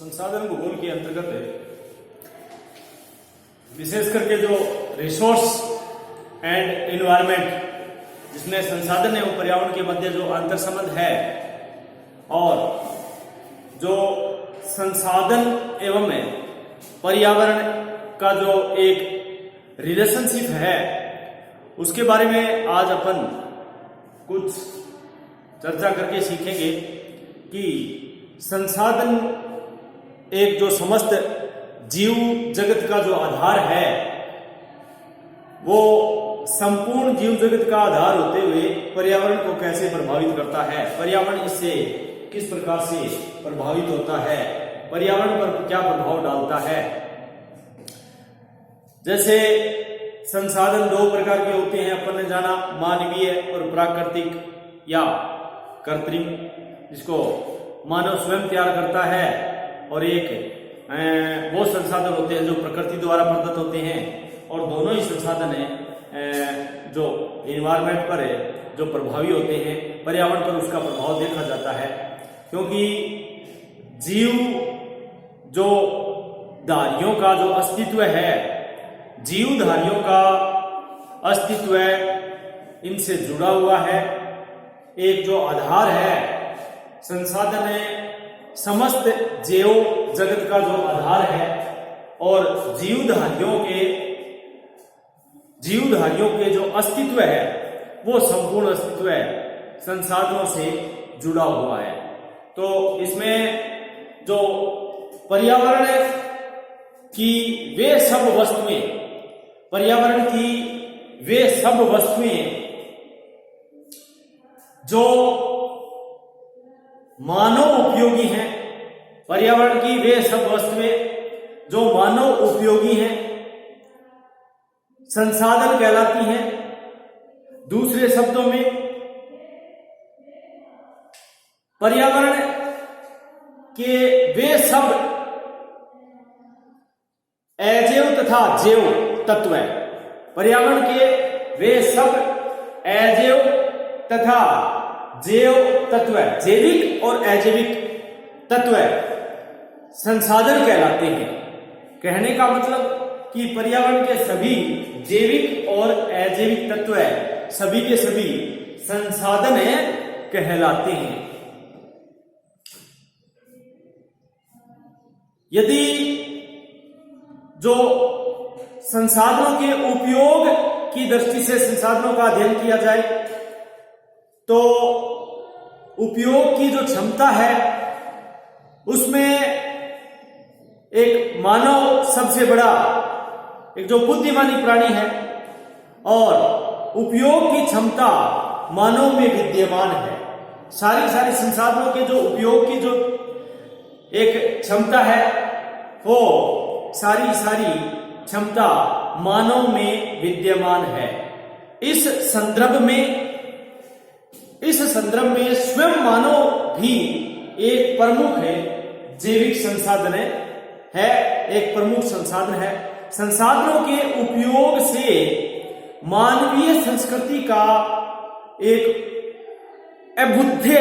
संसाधन भूगोल के अंतर्गत विशेष करके जो रिसोर्स एंड एनवायरनमेंट, जिसमें संसाधन एवं पर्यावरण के मध्य जो अंतर संबंध है और जो संसाधन एवं पर्यावरण का जो एक रिलेशनशिप है, उसके बारे में आज अपन कुछ चर्चा करके सीखेंगे कि संसाधन एक जो समस्त जीव जगत का जो आधार है, वो संपूर्ण जीव जगत का आधार होते हुए पर्यावरण को कैसे प्रभावित करता है, पर्यावरण इससे किस प्रकार से प्रभावित होता है, पर्यावरण पर क्या प्रभाव डालता है। जैसे संसाधन दो प्रकार के होते हैं, अपन ने जाना, मानवीय और प्राकृतिक या कृत्रिम, जिसको मानव स्वयं तैयार करता है, और एक वो संसाधन होते हैं जो प्रकृति द्वारा प्रदत्त होते हैं। और दोनों ही संसाधन है जो एनवायरनमेंट पर है, जो प्रभावी होते हैं, पर्यावरण पर उसका प्रभाव देखा जाता है। क्योंकि जीव जो धारियों का जो अस्तित्व है, जीवधारियों का अस्तित्व इनसे जुड़ा हुआ है। एक जो आधार है, संसाधन है, समस्त जीव जगत का जो आधार है, और जीवधारियों के जो अस्तित्व है, वो संपूर्ण अस्तित्व है संसाधनों से जुड़ा हुआ है। तो इसमें जो पर्यावरण की वे सब वस्तुएं, पर्यावरण की वे सब वस्तुएं जो मानव उपयोगी हैं, पर्यावरण की वे सब वस्तुएं जो मानव उपयोगी हैं, संसाधन कहलाती हैं। दूसरे शब्दों में पर्यावरण के वे सब अजैव तथा जैव तत्व है, पर्यावरण के वे सब अजैव तथा जैव तत्व, जैविक और अजैविक तत्व संसाधन कहलाते हैं। कहने का मतलब कि पर्यावरण के सभी जैविक और अजैविक तत्व सभी के सभी संसाधन कहलाते हैं। यदि जो संसाधनों के उपयोग की दृष्टि से संसाधनों का अध्ययन किया जाए, तो उपयोग की जो क्षमता है, उसमें एक मानव सबसे बड़ा एक जो बुद्धिमानी प्राणी है, और उपयोग की क्षमता मानव में विद्यमान है। सारी संसाधनों के जो उपयोग की जो एक क्षमता है, वो सारी क्षमता मानव में विद्यमान है। इस संदर्भ में स्वयं मानव भी एक प्रमुख जैविक संसाधन है, एक प्रमुख संसाधन है। संसाधनों के उपयोग से मानवीय संस्कृति का एक अभुद्य,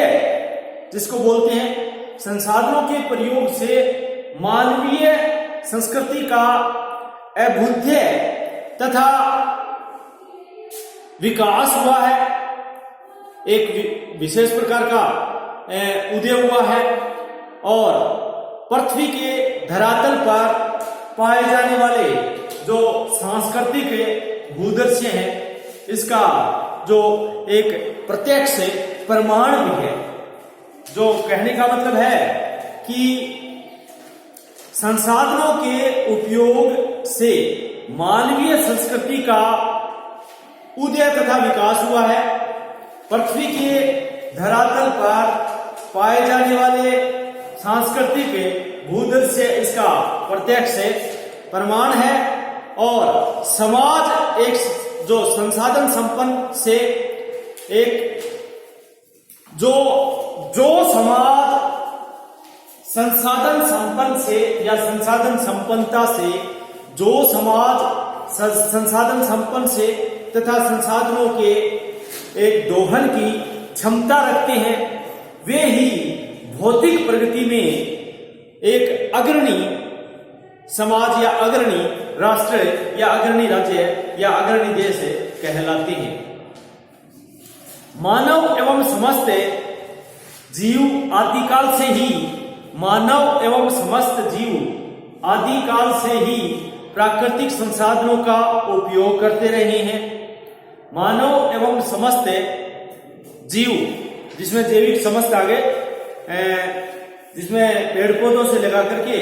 जिसको बोलते हैं, संसाधनों के प्रयोग से मानवीय संस्कृति का अभुद्य तथा विकास हुआ है, एक विशेष प्रकार का उदय हुआ है। और पृथ्वी के धरातल पर पाए जाने वाले जो सांस्कृतिक भूदृश्य हैं, इसका जो एक प्रत्यक्ष प्रमाण भी है। जो कहने का मतलब है कि संसाधनों के उपयोग से मानवीय संस्कृति का उदय तथा विकास हुआ है। पृथ्वी के धरातल पर पाए जाने वाले सांस्कृतिक भूदृश्य इसका प्रत्यक्ष प्रमाण है। और समाज एक जो संसाधन संपन्न से एक जो समाज संसाधन संपन्न से या संसाधन संपन्नता से, जो समाज संसाधन संपन्न से तथा संसाधनों के एक दोहन की क्षमता रखते हैं, वे ही भौतिक प्रगति में एक अग्रणी समाज या अग्रणी राष्ट्र या अग्रणी राज्य या अग्रणी देश कहलाते हैं। मानव एवं समस्त जीव आदिकाल से ही मानव एवं समस्त जीव आदिकाल से ही प्राकृतिक संसाधनों का उपयोग करते रहे हैं। मानव एवं समस्त जीव, जिसमें जैविक समस्त आ गए, जिसमें पेड़ पौधों से लगा करके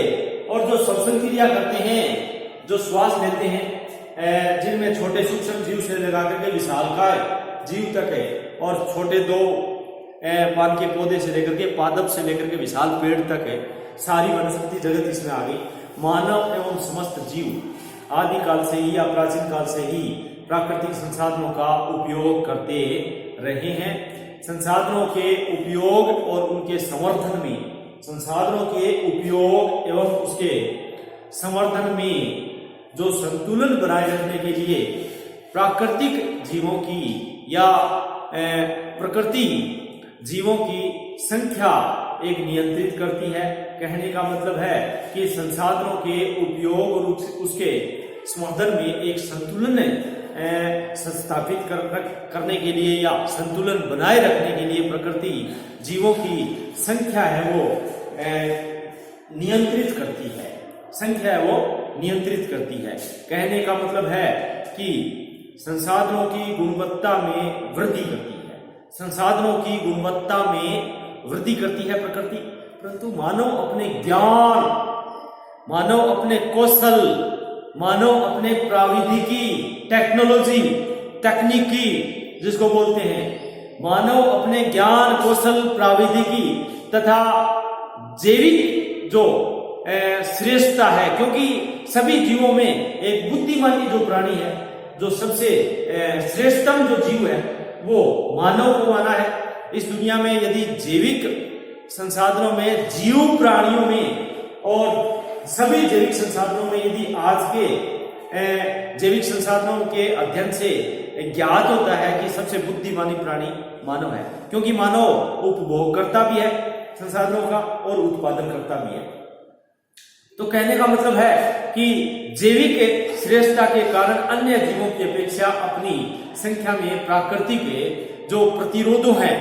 और जो श्वसन क्रिया करते हैं, जो श्वास लेते हैं, जिनमें छोटे सूक्ष्म जीव से लगा करके विशालकाय जीव तक है, और छोटे दो पान के पौधे से लेकर के पादप से लेकर के विशाल पेड़ तक है, सारी वनस्पति जगत इसमें आ गई। मानव एवं समस्त जीव आदिकाल से ही या प्राचीन काल से ही प्राकृतिक संसाधनों का उपयोग करते रहे हैं। संसाधनों के उपयोग और उनके संवर्धन में, संसाधनों के उपयोग एवं उसके संवर्धन में जो संतुलन बनाए रखने के लिए प्राकृतिक जीवों की या प्रकृति जीवों की संख्या एक नियंत्रित करती है। कहने का मतलब है कि संसाधनों के उपयोग और उसके संवर्धन में एक संतुलन स्थापित करने के लिए या संतुलन बनाए रखने के लिए प्रकृति जीवों की संख्या है वो नियंत्रित करती है। संख्या है वो नियंत्रित करती है। कहने का मतलब है कि संसाधनों की गुणवत्ता में वृद्धि करती है, संसाधनों की गुणवत्ता में वृद्धि करती है प्रकृति। परंतु मानव अपने ज्ञान, मानव अपने कौशल, मानव अपने प्राविधिकी, टेक्नोलॉजी, तकनीकी जिसको बोलते हैं, मानव अपने ज्ञान, कौशल, प्राविधिकी तथा जैविक जो श्रेष्ठता है, क्योंकि सभी जीवों में एक बुद्धिमानी जो प्राणी है, जो सबसे श्रेष्ठतम जो जीव है वो मानव को माना है। इस दुनिया में यदि जैविक संसाधनों में, जीव प्राणियों में और सभी जैविक संसाधनों में यदि आज के जैविक संसाधनों के अध्ययन से ज्ञात होता है कि सबसे बुद्धिमानी प्राणी मानव है, क्योंकि मानव उपभोगकर्ता भी है संसाधनों का और उत्पादन करता भी है। तो कहने का मतलब है कि जैविक श्रेष्ठता के कारण अन्य जीवों की अपेक्षा अपनी संख्या में प्राकृतिक जो प्रतिरोधों हैं,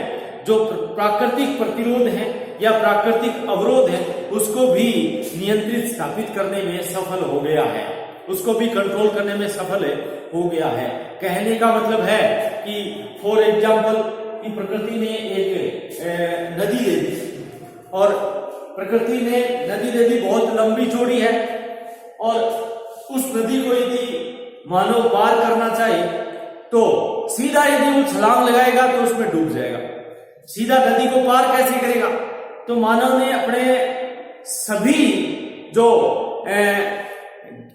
जो प्राकृतिक प्रतिरोध हैं या प्राकृतिक अवरोध है, उसको भी नियंत्रित स्थापित करने में सफल हो गया है, उसको भी कंट्रोल करने में सफल हो गया है। कहने का मतलब है कि फॉर एग्जाम्पल कि प्रकृति ने एक नदी दे दी और प्रकृति ने नदी दे दी, बहुत लंबी चौड़ी है, और उस नदी को यदि मानव पार करना चाहे तो सीधा यदि वो छलांग लगाएगा तो उसमें डूब जाएगा। सीधा नदी को पार कैसे करेगा? तो मानव ने अपने सभी जो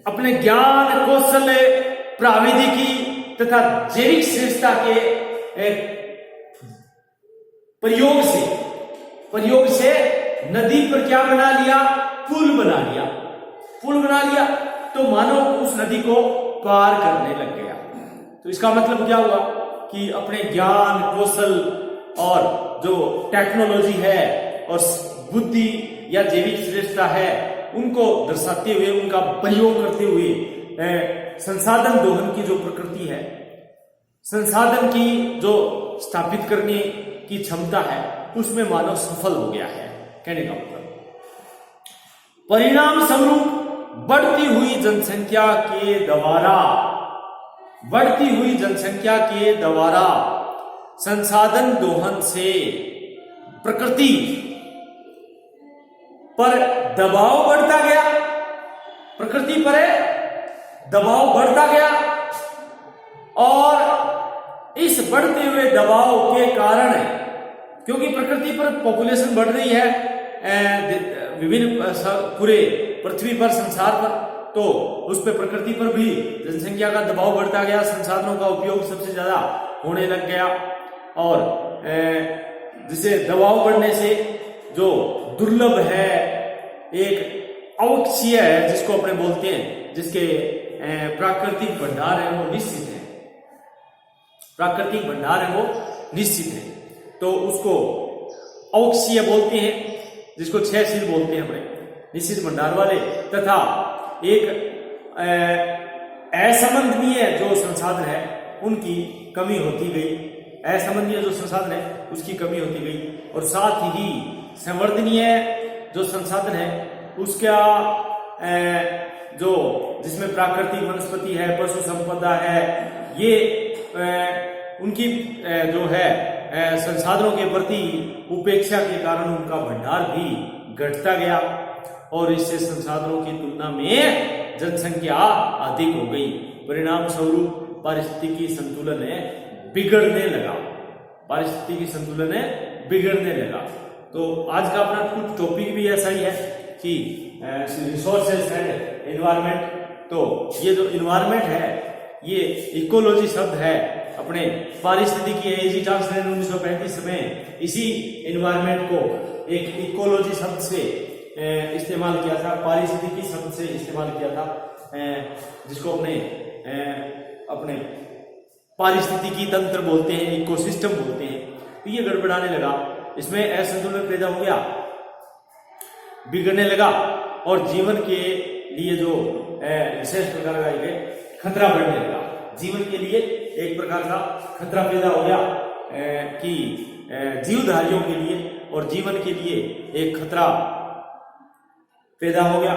अपने ज्ञान, कौशल, प्राविधिकी तथा जैविक श्रेष्ठता के प्रयोग से नदी पर क्या बना लिया? पुल बना लिया। पुल बना लिया तो मानव उस नदी को पार करने लग गया। तो इसका मतलब क्या हुआ कि अपने ज्ञान, कौशल और जो टेक्नोलॉजी है और बुद्धि या जैविक श्रेष्ठता है, उनको दर्शाते हुए, उनका प्रयोग करते हुए संसाधन दोहन की जो प्रकृति है, संसाधन की जो स्थापित करने की क्षमता है, उसमें मानव सफल हो गया है। कहने का मतलब परिणाम स्वरूप बढ़ती हुई जनसंख्या के द्वारा संसाधन दोहन से प्रकृति पर दबाव बढ़ता गया, प्रकृति पर दबाव बढ़ता गया, और इस बढ़ते हुए दबाव के कारण, क्योंकि प्रकृति पर पॉपुलेशन बढ़ रही है विभिन्न पूरे पृथ्वी पर, संसार पर, तो उस पर प्रकृति पर भी जनसंख्या का दबाव बढ़ता गया, संसाधनों का उपयोग सबसे ज्यादा होने लग गया, और जिसे दबाव बढ़ने से जो दुर्लभ है, एक अवक्षीय है जिसको अपने बोलते हैं, जिसके प्राकृतिक भंडार है वो निश्चित है, प्राकृतिक भंडार है वो निश्चित है, तो उसको अवक्षीय बोलते हैं, जिसको क्षयशील बोलते हैं अपने। निश्चित भंडार वाले तथा एक असंबंधनीय जो संसाधन है उनकी कमी होती गई, असंबंधनीय जो संसाधन है उसकी कमी होती गई, और साथ ही संवर्धनीय जो संसाधन है उसका जो जिसमें प्राकृतिक वनस्पति है, पशु संपदा है, ये उनकी जो है संसाधनों के प्रति उपेक्षा के कारण उनका भंडार भी घटता गया और इससे संसाधनों की तुलना में जनसंख्या अधिक हो गई। परिणाम स्वरूप पारिस्थितिकी संतुलन बिगड़ने लगा, पारिस्थितिकी संतुलन बिगड़ने लगा। तो आज का अपना कुछ टॉपिक भी ऐसा ही है कि रिसोर्सेस एंड एनवायरनमेंट। तो ये जो एनवायरनमेंट है ये इकोलॉजी शब्द है अपने पारिस्थितिकी एजी चांसलर ने 1935 में इसी एनवायरनमेंट को एक इकोलॉजी शब्द से इस्तेमाल किया था, पारिस्थितिकी शब्द से इस्तेमाल किया था, जिसको अपने पारिस्थितिकी तंत्र बोलते हैं, इकोसिस्टम बोलते हैं। तो ये गड़बड़ाने लगा, इसमें असंतुलन पैदा हो गया, बिगड़ने लगा और जीवन के लिए जो विशेष प्रकार का एक खतरा बढ़ने लगा। जीवन के लिए एक प्रकार का खतरा पैदा हो गया कि जीवधारियों के लिए और जीवन के लिए एक खतरा पैदा हो गया।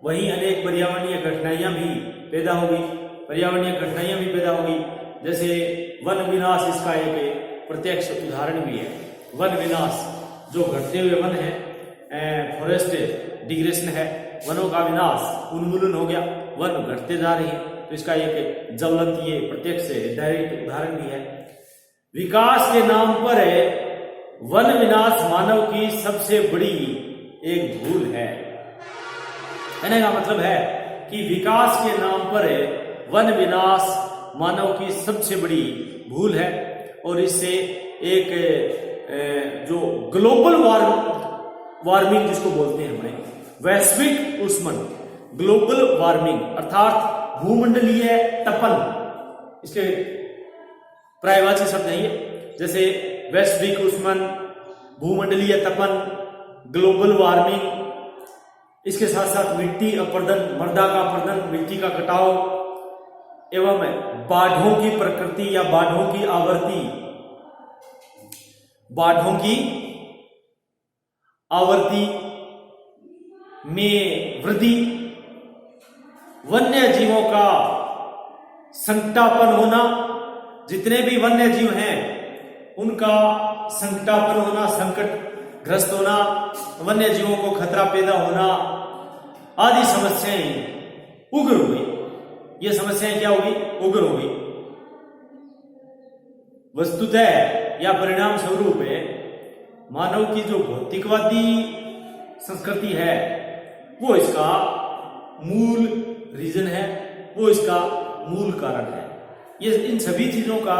वहीं अनेक पर्यावरणीय कठिनाइयां भी पैदा हो गई, पर्यावरणीय कठिनाइयां भी पैदा हो गई, जैसे वन विनाश इसका एक प्रत्यक्ष उदाहरण भी है। वन विनाश जो घटते हुए वन है, फॉरेस्ट डिग्रेशन है, वनों का विनाश, उन्मूलन हो गया, वन घटते जा रहे हैं। तो इसका एक ज्वलंत ये प्रत्यक्ष डायरेक्ट उदाहरण भी है। विकास के नाम पर वन विनाश मानव की सबसे बड़ी एक भूल है। कहने का मतलब है कि विकास के नाम पर वन विनाश मानव की सबसे बड़ी भूल है और इससे एक जो ग्लोबल वार्मिंग जिसको बोलते हैं हमें, वैश्विक उष्मन, ग्लोबल वार्मिंग अर्थात भूमंडलीय तपन, इसके पर्यायवाची शब्द है ये, जैसे वैश्विक उष्मन, भूमंडलीय तपन, ग्लोबल वार्मिंग, इसके साथ साथ मिट्टी अपरदन, मृदा का अपरदन, मिट्टी का कटाव एवं बाढ़ों की प्रकृति या बाढ़ों की आवृत्ति, बाढ़ों की आवृत्ति में वृद्धि, वन्य जीवों का संकटापन होना, जितने भी वन्य जीव हैं उनका संकटापन होना, संकट ग्रस्त होना, वन्य जीवों को खतरा पैदा होना आदि समस्याएं उग्र हो गई। ये समस्याएं क्या होगी? उग्र हो गई। वस्तुतः या परिणाम स्वरूप मानव की जो भौतिकवादी संस्कृति है वो इसका मूल रीजन है, वो इसका मूल कारण है। ये इन सभी चीजों का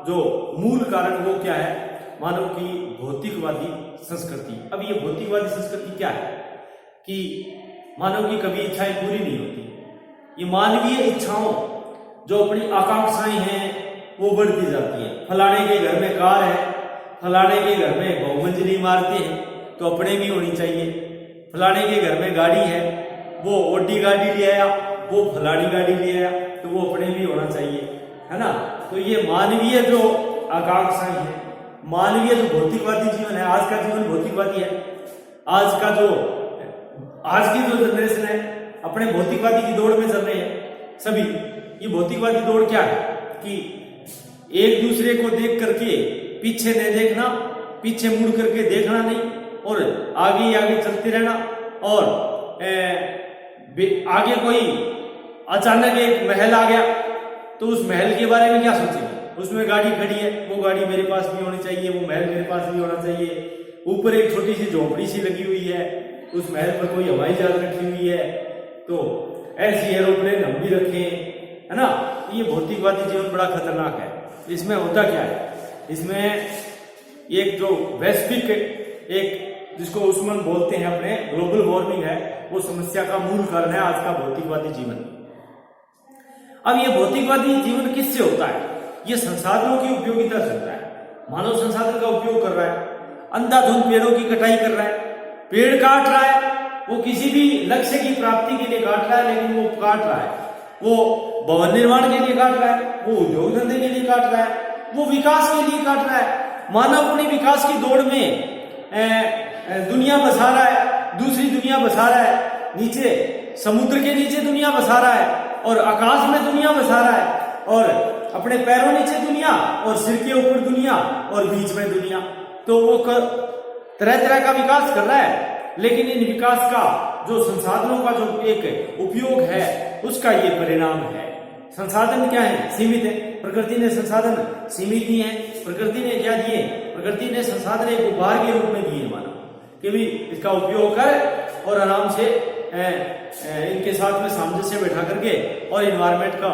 जो मूल कारण वो क्या है? मानव की भौतिकवादी संस्कृति। अब ये भौतिकवादी संस्कृति क्या है कि मानव की कभी इच्छाएं पूरी नहीं होती। ये मानवीय इच्छाओं जो अपनी आकांक्षाएं हैं वो बढ़ती जाती है। फलाने के घर में कार है, फलाने के घर में बहुमंजिली इमारतें हैं तो अपने भी होनी चाहिए। फलाने के घर में गाड़ी है, वो ओडी गाड़ी ले आया, वो फलानी गाड़ी ले आया तो वो अपने भी होना चाहिए, है ना। तो ये मानवीय जो आकांक्षाएं हैं, मानवीय जो भौतिकवादी जीवन है, आज का जीवन भौतिकवादी है। आज की जो जनरेशन है अपने भौतिकवादी की दौड़ में चल रहे हैं सभी। ये भौतिकवादी दौड़ क्या है कि एक दूसरे को देख करके पीछे नहीं देखना, पीछे मुड़ करके देखना नहीं और आगे ही आगे चलते रहना। और आगे कोई अचानक एक महल आ गया तो उस महल के बारे में क्या सोचेंगे? उसमें गाड़ी खड़ी है, वो गाड़ी मेरे पास भी होनी चाहिए, वो महल मेरे पास भी होना चाहिए। ऊपर एक छोटी सी झोपड़ी सी लगी हुई है, उस महल पर कोई हवाई जहाज रखी हुई है तो ऐसी एरोप्लेन हम भी रखें, है ना। ये भौतिकवादी जीवन बड़ा खतरनाक है। इसमें होता क्या है? इसमें एक जो वैश्विक एक जिसको उष्मन बोलते हैं अपने, ग्लोबल वार्मिंग है, वो समस्या का मूल कारण है आज का भौतिकवादी जीवन। अब ये भौतिकवादी जीवन किससे होता है? ये संसाधनों की उपयोगिता से होता है। मानव संसाधन का उपयोग कर रहा है, अंधाधुंध पेड़ों की कटाई कर रहा है, पेड़ काट रहा है वो किसी भी लक्ष्य की प्राप्ति के लिए काट रहा है, लेकिन वो काट रहा है, वो भवन निर्माण के लिए काट रहा है, वो उद्योग धंधे के लिए काट रहा है, वो विकास के लिए काट रहा है। मानव अपनी विकास की दौड़ में दुनिया बसा रहा है, दूसरी दुनिया बसा रहा है, नीचे समुद्र के नीचे दुनिया बसा रहा है, और आकाश में दुनिया बसा रहा है, और अपने पैरों नीचे दुनिया, और सिर के ऊपर दुनिया, और बीच में दुनिया। तो वो तरह तरह का विकास कर रहा है, लेकिन इन विकास का जो संसाधनों का जो एक उपयोग है उसका ये परिणाम है। संसाधन क्या है? सीमित है। प्रकृति ने संसाधन सीमित दिए हैं। प्रकृति ने क्या दिए? प्रकृति ने संसाधन एक उपहार के रूप में दिए मानो कि भी इसका उपयोग कर और आराम से इनके साथ में सामंजस्य बैठा करके और इन्वायरमेंट का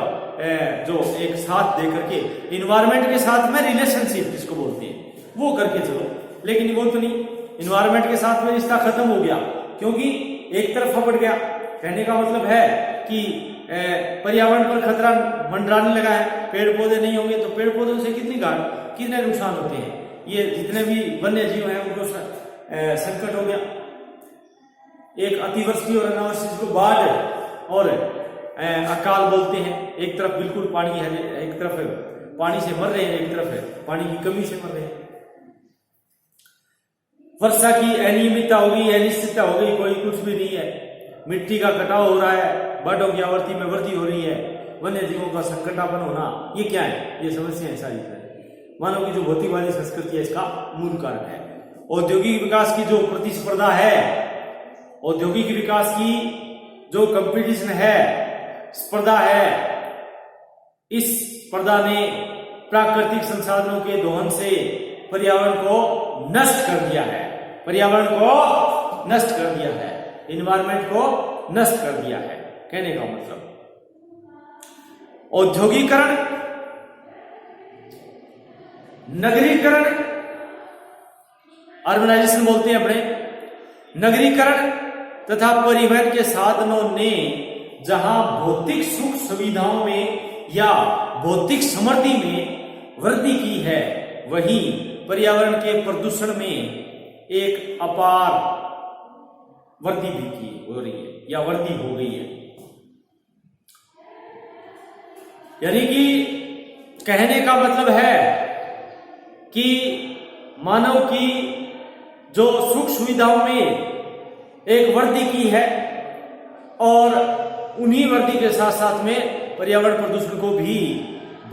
जो एक साथ दे करके, इन्वायरमेंट के साथ में रिलेशनशिप जिसको बोलते हैं वो करके चलो। लेकिन वो तो नहीं, इन्वायरमेंट के साथ में रिश्ता खत्म हो गया, क्योंकि एक तरफ बढ़ गया। कहने का मतलब है कि पर्यावरण पर खतरा मंडराने लगा है। पेड़ पौधे नहीं होंगे तो पेड़ पौधों से कितने नुकसान होते हैं। ये जितने भी वन्य जीव हैं उनको संकट हो गया। एक अतिवृष्टि और अनावृष्टि को बाढ़ और अकाल बोलते हैं। एक तरफ बिल्कुल पानी है, एक तरफ पानी से मर रहे हैं, एक तरफ पानी की कमी से मर रहे हैं। वर्षा की अनियमितता हो गई, अनिश्चितता हो गई, कोई कुछ भी नहीं है। मिट्टी का कटाव हो रहा है, बाढ़ों की आवर्ती में वृद्धि हो रही है, वन्य जीवों का संकटापन होना, ये क्या है? ये समस्या है सारी। मानव की जो भौतिकवादी संस्कृति है इसका मूल कारण है। औद्योगिक विकास की जो प्रतिस्पर्धा है, औद्योगिक विकास की जो कंपटीशन है, स्पर्धा है, इस स्पर्धा ने प्राकृतिक संसाधनों के दोहन से पर्यावरण को नष्ट कर दिया है। पर्यावरण को नष्ट कर दिया है, इन्वायरमेंट को नष्ट कर दिया है। कहने का मतलब औद्योगिकरण, नगरीकरण, अर्बनाइजेशन बोलते हैं अपने, नगरीकरण तथा परिवहन के साधनों ने जहां भौतिक सुख सुविधाओं में या भौतिक समृद्धि में वृद्धि की है, वहीं पर्यावरण के प्रदूषण में एक अपार वृद्धि भी की हो रही है या वृद्धि हो गई है। यानी कि कहने का मतलब है कि मानव की जो सुख सुविधाओं में एक वृद्धि की है और उन्हीं वृद्धि के साथ साथ में पर्यावरण प्रदूषण को भी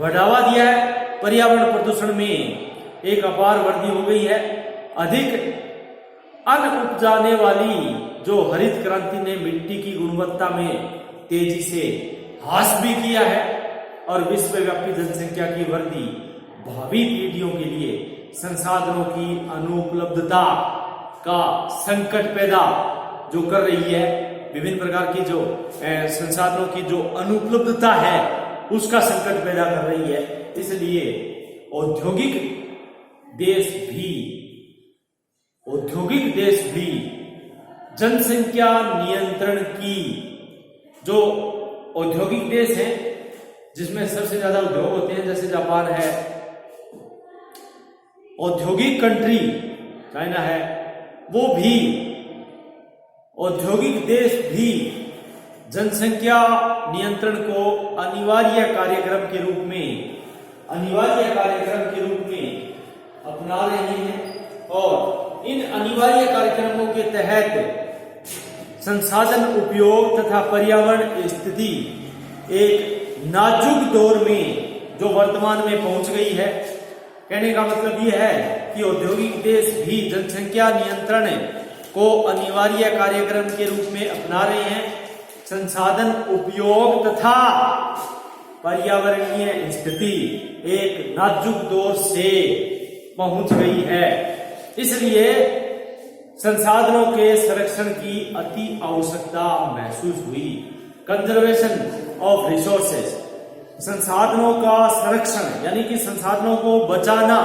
बढ़ावा दिया है। पर्यावरण प्रदूषण में एक अपार वृद्धि हो गई है। अधिक अन्न उपजाने वाली जो हरित क्रांति ने मिट्टी की गुणवत्ता में तेजी से ह्रास भी किया है और विश्वव्यापी जनसंख्या की वृद्धि भावी पीढ़ियों के लिए संसाधनों की अनुपलब्धता का संकट पैदा जो कर रही है। विभिन्न प्रकार की जो संसाधनों की जो अनुपलब्धता है उसका संकट पैदा कर रही है। इसलिए औद्योगिक देश भी जनसंख्या नियंत्रण की, जो औद्योगिक देश है जिसमें सबसे ज्यादा उद्योग होते हैं, जैसे जापान है, औद्योगिक कंट्री चाइना है, वो भी औद्योगिक देश भी जनसंख्या नियंत्रण को अनिवार्य कार्यक्रम के रूप में अपना रहे हैं और इन अनिवार्य कार्यक्रमों के तहत संसाधन उपयोग तथा पर्यावरण स्थिति एक नाजुक दौर में जो वर्तमान में पहुंच गई है। कहने का मतलब यह है कि औद्योगिक देश भी जनसंख्या नियंत्रण को अनिवार्य कार्यक्रम के रूप में अपना रहे हैं। संसाधन उपयोग तथा पर्यावरणीय स्थिति एक नाजुक दौर से पहुंच गई है, इसलिए संसाधनों के संरक्षण की अति आवश्यकता महसूस हुई। कंजर्वेशन ऑफ रिसोर्सेज, संसाधनों का संरक्षण यानी कि संसाधनों को बचाना,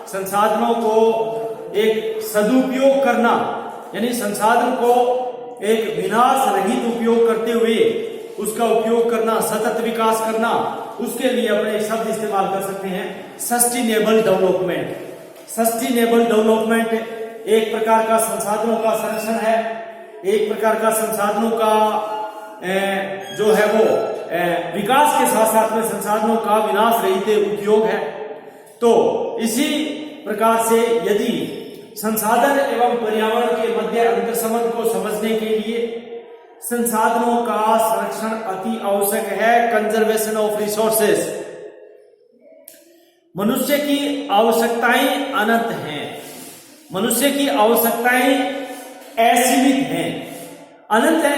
संसाधनों को एक सदुपयोग करना, यानी संसाधन को एक विनाश रहित उपयोग करते हुए उसका उपयोग करना, सतत विकास करना, उसके लिए अपने शब्द इस्तेमाल कर सकते हैं सस्टेनेबल डेवलपमेंट। सस्टेनेबल डेवलपमेंट एक प्रकार का संसाधनों का संरक्षण है, एक प्रकार का संसाधनों का जो है वो विकास के साथ साथ में संसाधनों का विनाश रहित उपयोग है। तो इसी प्रकार से यदि संसाधन एवं पर्यावरण के मध्य अंतर संबंध को समझने के लिए संसाधनों का संरक्षण अति आवश्यक है। Conservation of resources. मनुष्य की आवश्यकताएं अनंत हैं, मनुष्य की आवश्यकताएं असीमित हैं, अनंत है,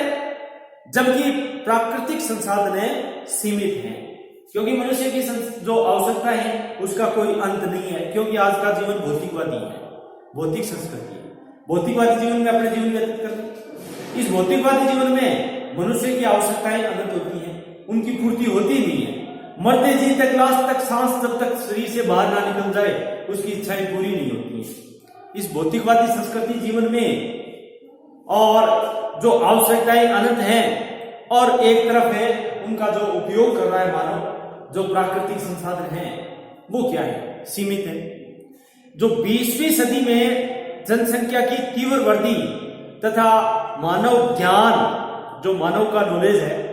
जबकि प्राकृतिक संसाधन सीमित हैं। क्योंकि मनुष्य की जो आवश्यकता है उसका कोई अंत नहीं है, क्योंकि आज का जीवन भौतिकवादी है, भौतिक संस्कृति है। भौतिकवादी जीवन में अपने जीवन व्यतीत करते। इस भौतिकवादी जीवन में मनुष्य की आवश्यकताएं अनंत होती हैं, उनकी पूर्ति होती नहीं है। मरते जी तक, लास्ट तक सांस जब तक शरीर से बाहर ना निकल जाए उसकी इच्छाएं पूरी नहीं होती हैं। इस भौतिकवादी संस्कृति जीवन में और जो आवश्यकताएं अनंत हैं और एक तरफ है उनका जो उपयोग कर रहा है मानव, जो प्राकृतिक संसाधन हैं वो क्या है? सीमित है। जो 20वीं सदी में जनसंख्या की तीव्र वृद्धि तथा मानव ज्ञान, जो मानव का नॉलेज है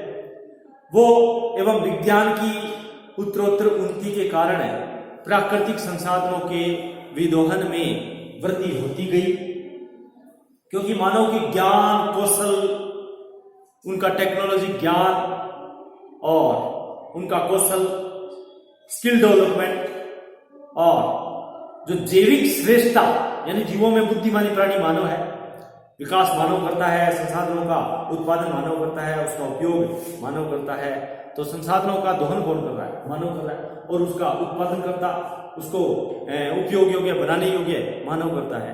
वो एवं विज्ञान की उत्तरोत्तर उन्नति के कारण प्राकृतिक संसाधनों के विदोहन में वृद्धि होती गई। क्योंकि मानव की ज्ञान कौशल, उनका टेक्नोलॉजी ज्ञान और उनका कौशल, स्किल डेवलपमेंट और जो जैविक श्रेष्ठता यानी जीवों में बुद्धिमानी प्राणी मानव है, विकास मानव करता है, संसाधनों का उत्पादन मानव करता है, उसका उपयोग मानव करता है। तो संसाधनों का दोहन कौन कर रहा है? मानव कर रहा है। और उसका उत्पादन करता, उसको उपयोग योग्य बनाने योग्य मानव करता है।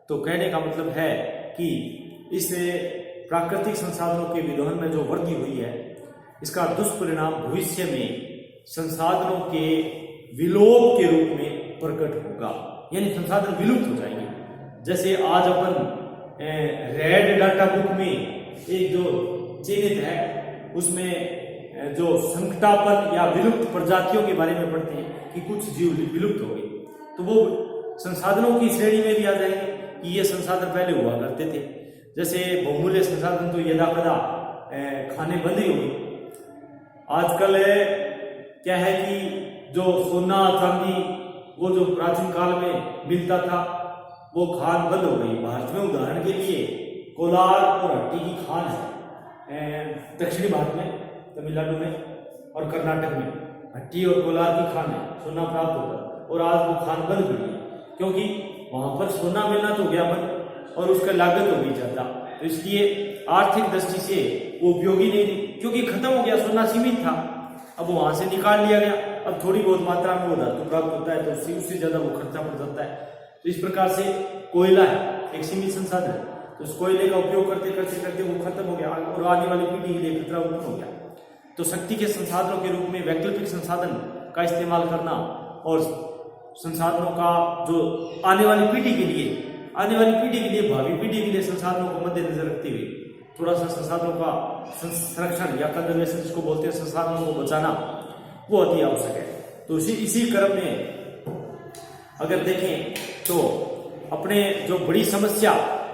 तो कहने का मतलब है कि इस प्राकृतिक संसाधनों के विदोहन में जो वृद्धि हुई है इसका दुष्परिणाम भविष्य में संसाधनों के विलोप के रूप में प्रकट होगा, यानी संसाधन विलुप्त हो जाएंगे। जैसे आज अपन रेड डाटा बुक में एक जो चिन्हित है उसमें जो संकटापन या विलुप्त प्रजातियों के बारे में पढ़ते हैं कि कुछ जीव विलुप्त हो गए, तो वो संसाधनों की श्रेणी में भी आ जाएंगे कि ये संसाधन पहले हुआ करते थे। जैसे बहुमूल्य संसाधन तो यदा कदा खाने बंद ही हो गए। आजकल क्या है कि जो सोना चांदी वो जो प्राचीन काल में मिलता था वो खान बंद हो गई। भारत में उदाहरण के लिए कोलार और हट्टी की खान है, दक्षिणी भारत में, तमिलनाडु में और कर्नाटक में हट्टी और कोलार की खान है, सोना प्राप्त होता है। और आज वो खान बंद हुई है क्योंकि वहां पर सोना मिलना तो गया बंद और उसका लागत हो गई ज्यादा, तो इसलिए आर्थिक दृष्टि से वो उपयोगी नहीं थी, क्योंकि खत्म हो गया, सोना सीमित था, अब वहां से निकाल लिया गया। अब थोड़ी बहुत मात्रा में वो धातु प्राप्त होता है तो उससे ज्यादा वो खर्चा पड़ जाता है। तो इस प्रकार से कोयला है एक सीमित संसाधन है, तो उस कोयले का उपयोग करते करते करते वो खत्म हो गया और आने वाली पीढ़ी के लिए खतरा उत्पन्न हो गया। तो शक्ति के संसाधनों के रूप में वैकल्पिक संसाधन का इस्तेमाल करना और संसाधनों का जो आने वाली पीढ़ी के लिए भावी पीढ़ी के लिए संसाधनों को मद्देनजर रखते हुए थोड़ा सा संसाधनों का संरक्षण या कंजर्वेशन जिसको बोलते हैं, संसाधनों को बचाना, वो अति आवश्यक है। तो इसी क्रम में अगर देखें तो अपने जो बड़ी समस्या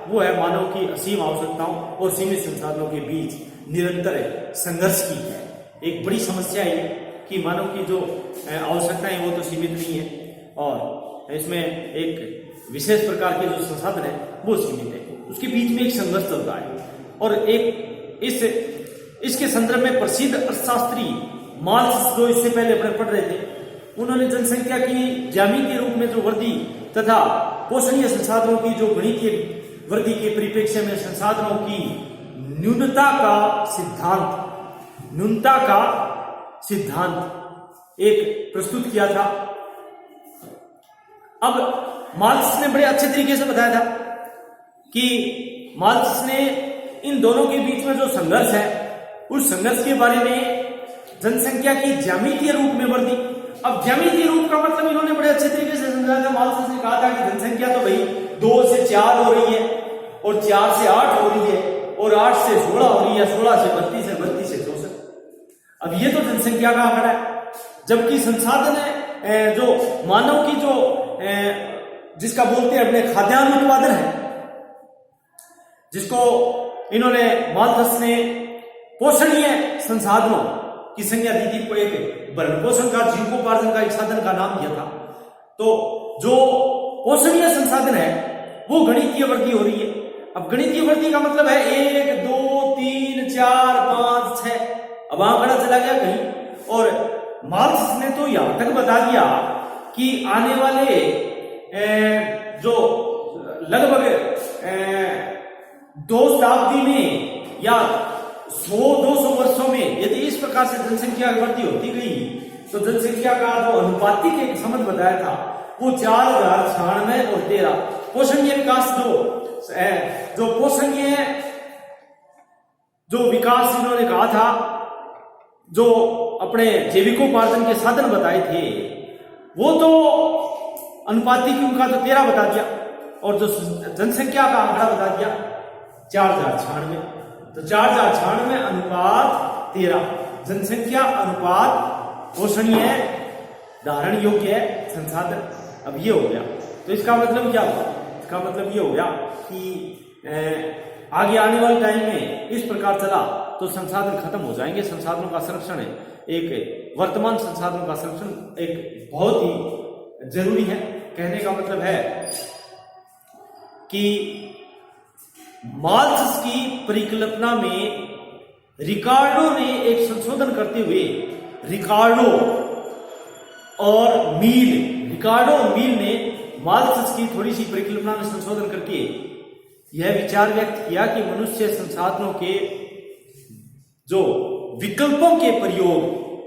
वो है मानव की असीम आवश्यकताओं और सीमित संसाधनों के बीच निरंतर संघर्ष की है। एक बड़ी समस्या है कि मानव की जो आवश्यकताएं वो तो सीमित नहीं है और इसमें एक विशेष प्रकार के जो संसाधन है वो सीमित है, उसके बीच में एक संघर्ष चल रहा है। और एक इसके संदर्भ में प्रसिद्ध अर्थशास्त्री मार्क्स जो इससे पहले अपने पढ़ रहे थे, उन्होंने जनसंख्या की ज्यामितीय रूप में जो वृद्धि तथा पोषणीय संसाधनों की जो गणितीय वृद्धि के परिप्रेक्ष्य में संसाधनों की न्यूनता का सिद्धांत एक प्रस्तुत किया था। अब मार्क्स ने बड़े अच्छे तरीके से बताया था कि मार्क्स ने इन दोनों के बीच में जो संघर्ष है उस संघर्ष के बारे में जनसंख्या की ज्यामितीय रूप में वृद्धि। अब ज्यामितीय रूप का मतलब इन्होंने बड़े अच्छे तरीके से समझाया था। मार्क्स ने कहा था कि जनसंख्या तो भाई 2 से 4 हो रही है और 4 से 8 हो रही है और 8 से 16 हो रही है, 16 से 32 है, 32 से 64। अब ये तो जनसंख्या का आंकड़ा है, जबकि संसाधन है जो मानव की जो जिसका बोलते हैं अपने खाद्यान्न उत्पादन है, जिसको इन्होंने माल्थस ने पोषणीय संसाधनों की संज्ञा दी थी, एक भरण पोषण का, जीविकोपार्जन का एक साधन का नाम दिया था। तो जो पोषणीय संसाधन है वो गणितीय वृद्धि हो रही है। अब गणितीय वृद्धि का मतलब है 1 2 3 4 5 6, अब आंकड़ा चला गया कहीं। और मार्क्स ने तो यहां तक बता दिया कि आने वाले जो लगभग 2 शताब्दी में या 100-200 वर्षों में यदि इस प्रकार से जनसंख्या वृद्धि होती गई तो जनसंख्या का जो अनुपातिक एक संबंध बताया था वो 4096 और 13 पोषणीय विकास जो पोषणीय जो विकास इन्होंने कहा था, जो अपने जैविकोपार्जन के साधन बताए थे, वो तो अनुपातिक उनका तो 13 बता दिया और जो जनसंख्या का आंकड़ा बता दिया 4096। तो 4096 अनुपात 13 जनसंख्या अनुपात पोषणीय धारण योग्य संसाधन। अब ये हो गया, तो इसका मतलब क्या हुआ? इसका मतलब ये हो गया कि आगे आने वाले टाइम में इस प्रकार चला तो संसाधन खत्म हो जाएंगे। संसाधनों का संरक्षण है, एक वर्तमान संसाधनों का संरक्षण एक बहुत ही जरूरी है। कहने का मतलब है कि मार्क्स की परिकल्पना में रिकार्डो ने एक संशोधन करते हुए रिकार्डो और मील ने मार्क्स की थोड़ी सी परिकल्पना में संशोधन करके यह विचार व्यक्त किया कि मनुष्य संसाधनों के जो विकल्पों के प्रयोग,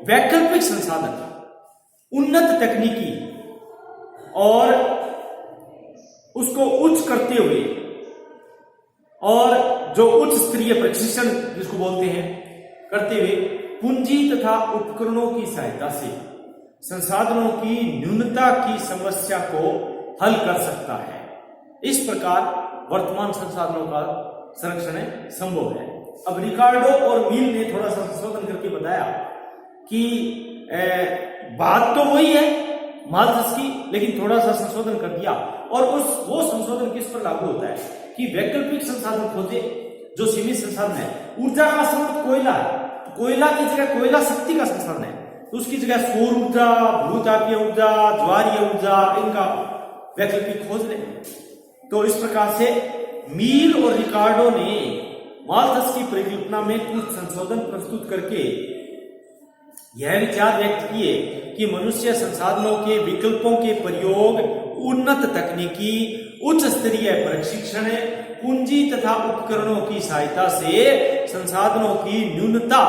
वैकल्पिक संसाधन, उन्नत तकनीकी और उसको उच्च करते हुए और जो उच्च स्तरीय प्रशिक्षण जिसको बोलते हैं करते हुए पूंजी तथा उपकरणों की सहायता से संसाधनों की न्यूनता की समस्या को हल कर सकता है। इस प्रकार वर्तमान संसाधनों का संरक्षण संभव है। अब रिकार्डो और मील ने थोड़ा सा संशोधन करके बताया कि बात तो वही है मार्क्स की, लेकिन थोड़ा सा संशोधन कर दिया। और वो संशोधन किस पर लागू होता है कि वैकल्पिक संसाधन खोजे जो सीमित संसाधन है। ऊर्जा का स्रोत कोयला है, कोयला की जगह कोयला शक्ति का संसाधन है, तो उसकी जगह सौर ऊर्जा, भूतापीय ऊर्जा, ज्वारीय ऊर्जा, इनका वैकल्पिक खोज ले। तो इस प्रकार से मील और रिकार्डो ने माल्थस की परिकल्पना में कुछ संशोधन प्रस्तुत करके यह विचार व्यक्त किए कि मनुष्य संसाधनों के विकल्पों के प्रयोग, उन्नत तकनीकी, उच्च स्तरीय प्रशिक्षण, पूंजी तथा उपकरणों की सहायता से संसाधनों की न्यूनता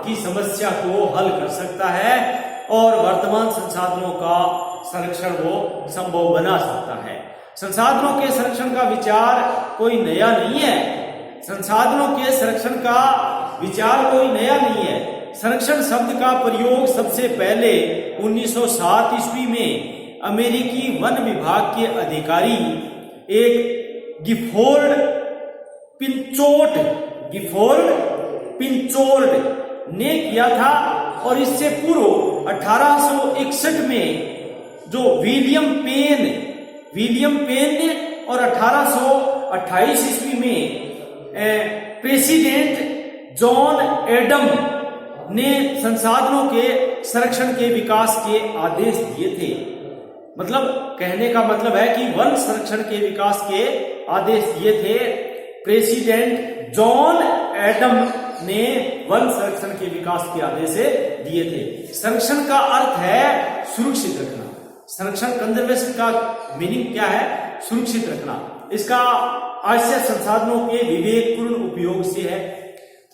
की समस्या को हल कर सकता है और वर्तमान संसाधनों का संरक्षण वो संभव बना सकता है। संसाधनों के संरक्षण का विचार कोई नया नहीं है। संसाधनों के संरक्षण का विचार कोई नया नहीं है। संरक्षण शब्द का प्रयोग सबसे पहले 1907 ईस्वी में अमेरिकी वन विभाग के अधिकारी एक गिफोर्ड पिंचोर्ड ने किया था। और इससे पूर्व 1861 में जो विलियम पेन ने और 1828 ईस्वी में प्रेसिडेंट जॉन एडम ने संसाधनों के संरक्षण के विकास के आदेश दिए थे। मतलब कहने का मतलब है कि वन संरक्षण के विकास के आदेश दिए थे प्रेसिडेंट जॉन एडम ने वन संरक्षण के विकास के आदेश दिए थे। संरक्षण का अर्थ है सुरक्षित रखना। संरक्षण कंजर्वेशन का मीनिंग क्या है? सुरक्षित रखना। इसका आश्रय संसाधनों के विवेकपूर्ण उपयोग से है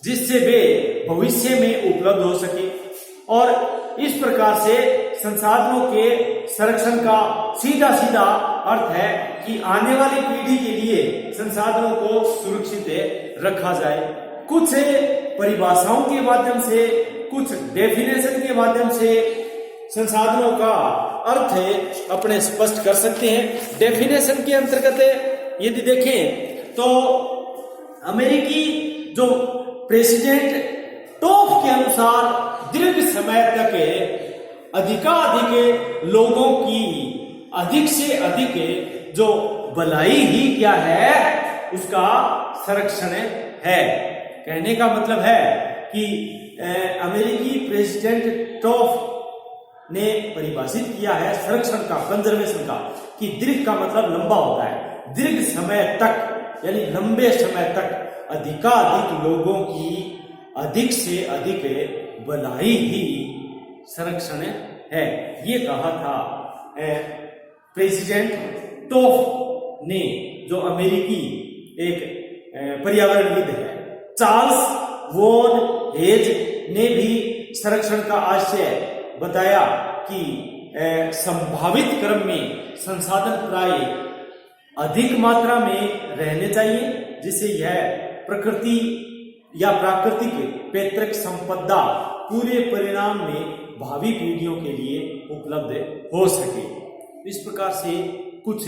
जिससे वे भविष्य में उपलब्ध हो सके। और इस प्रकार से संसाधनों के संरक्षण का सीधा अर्थ है कि आने वाली पीढ़ी के लिए संसाधनों को सुरक्षित रखा जाए। कुछ परिभाषाओं के माध्यम से, कुछ डेफिनेशन के माध्यम से संसाधनों का अर्थ अपने स्पष्ट कर सकते हैं। डेफिनेशन के अंतर्गत यदि देखें तो अमेरिकी जो प्रेसिडेंट टॉप के अनुसार दीर्घ समय तक अधिकाधिक लोगों की अधिक से अधिक जो भलाई ही क्या है उसका संरक्षण है। कहने का मतलब है कि अमेरिकी प्रेसिडेंट ट्रम्प ने परिभाषित किया है संरक्षण का, कंजर्वेशन का, कि दीर्घ का मतलब लंबा होता है, दीर्घ समय तक यानी लंबे समय तक अधिकाधिक लोगों की अधिक से अधिक भलाई ही संरक्षण है। ये कहा था प्रेसिडेंट ट्रम्प ने, जो अमेरिकी एक पर्यावरणविद है। चार्ल्स वॉन हेज ने भी संरक्षण का आशय बताया कि संभावित क्रम में संसाधन प्राय अधिक मात्रा में रहने चाहिए, जिससे यह प्रकृति या प्राकृतिक पैतृक संपदा पूरे परिणाम में भावी पीढ़ियों के लिए उपलब्ध हो सके। इस प्रकार से कुछ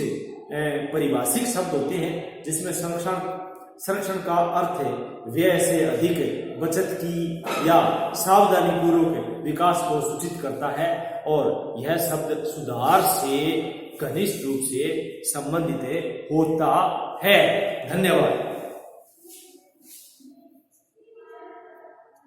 परिभाषिक शब्द होते हैं जिसमें संरक्षण का अर्थ व्यय से अधिक बचत की या सावधानी पूर्वक विकास को सूचित करता है, और यह शब्द सुधार से घनिष्ठ रूप से संबंधित होता है। धन्यवाद।